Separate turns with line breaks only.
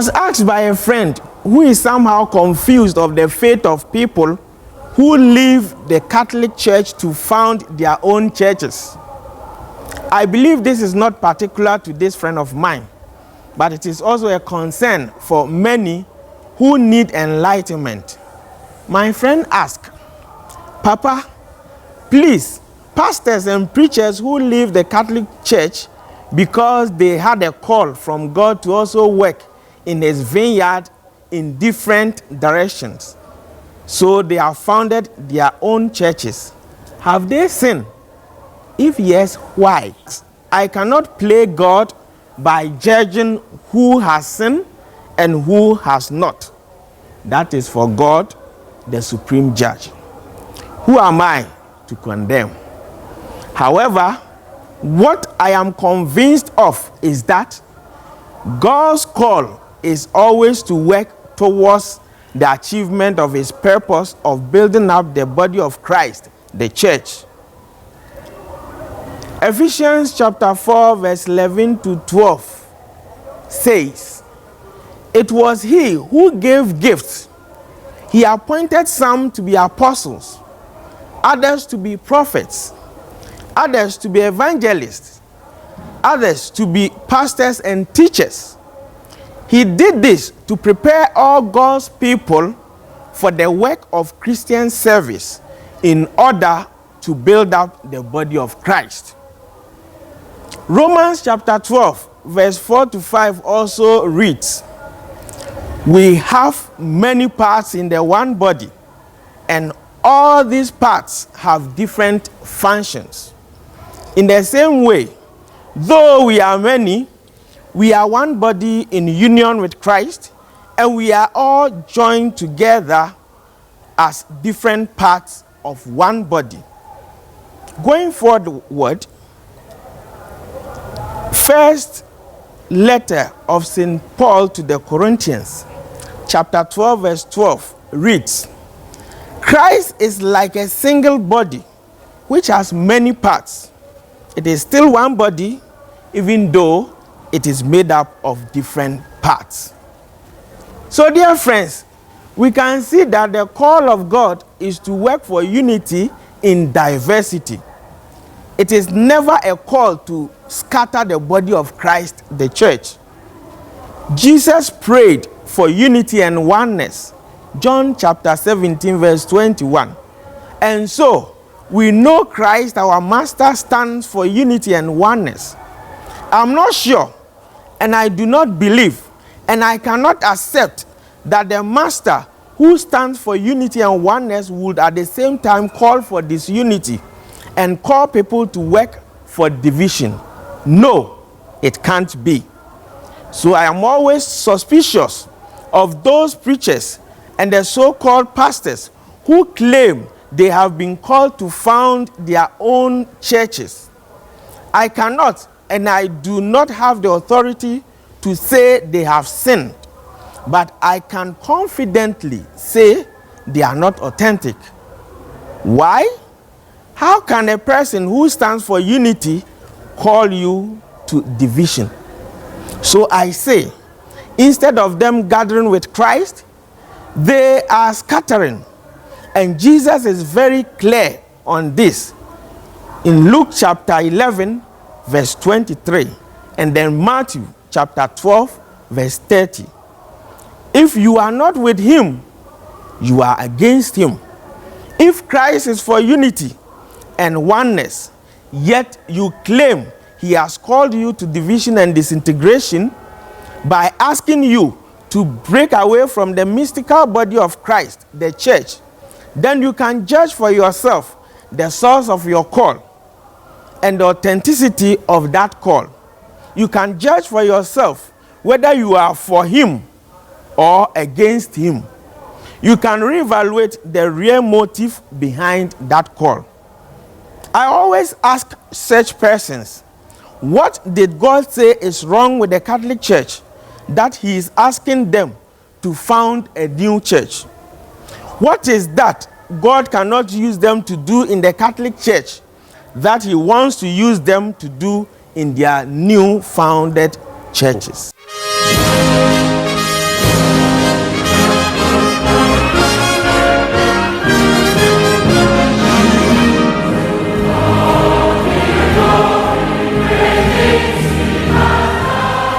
was asked by a friend who is somehow confused of the fate of people who leave the Catholic Church to found their own churches. I believe this is not particular to this friend of mine, but it is also a concern for many who need enlightenment. My friend asked, Papa, please, pastors and preachers who leave the Catholic Church because they had a call from God to also work in his vineyard in different directions, so they have founded their own churches. Have they sinned? If yes, why? I cannot play God by judging who has sinned and who has not. That is for God, the supreme judge. Who am I to condemn? However, what I am convinced of is that God's call is always to work towards the achievement of his purpose of building up the body of Christ, the church. Ephesians chapter 4 verse 11 to 12 says, it was he who gave gifts. He appointed some to be apostles, others to be prophets, others to be evangelists, others to be pastors and teachers. He did this to prepare all God's people for the work of Christian service in order to build up the body of Christ. Romans chapter 12 verse 4 to 5 also reads, we have many parts in the one body, and all these parts have different functions. In the same way, though we are many, we are one body in union with Christ, and we are all joined together as different parts of one body. Going forward, first letter of St. Paul to the Corinthians, chapter 12, verse 12, reads, Christ is like a single body, which has many parts. It is still one body, even though it is made up of different parts. So, dear friends, we can see that the call of God is to work for unity in diversity. It is never a call to scatter the body of Christ, the church. Jesus prayed for unity and oneness. John chapter 17 verse 21. And so, we know Christ, our Master, stands for unity and oneness. I'm not sure, and I do not believe, and I cannot accept that the Master who stands for unity and oneness would at the same time call for disunity and call people to work for division. No, it can't be. So I am always suspicious of those preachers and the so-called pastors who claim they have been called to found their own churches. I cannot, and I do not have the authority to say they have sinned, but I can confidently say they are not authentic. Why? How can a person who stands for unity call you to division? So I say, instead of them gathering with Christ, they are scattering. And Jesus is very clear on this in Luke chapter 11 verse 23, and then Matthew chapter 12 verse 30. If you are not with him, you are against him. If Christ is for unity and oneness, yet you claim he has called you to division and disintegration by asking you to break away from the mystical body of Christ, the church, then you can judge for yourself the source of your call and the authenticity of that call. You can judge for yourself whether you are for him or against him. You can reevaluate the real motive behind that call. I always ask such persons, what did God say is wrong with the Catholic Church that he is asking them to found a new church? What is that God cannot use them to do in the Catholic Church that he wants to use them to do in their new founded churches?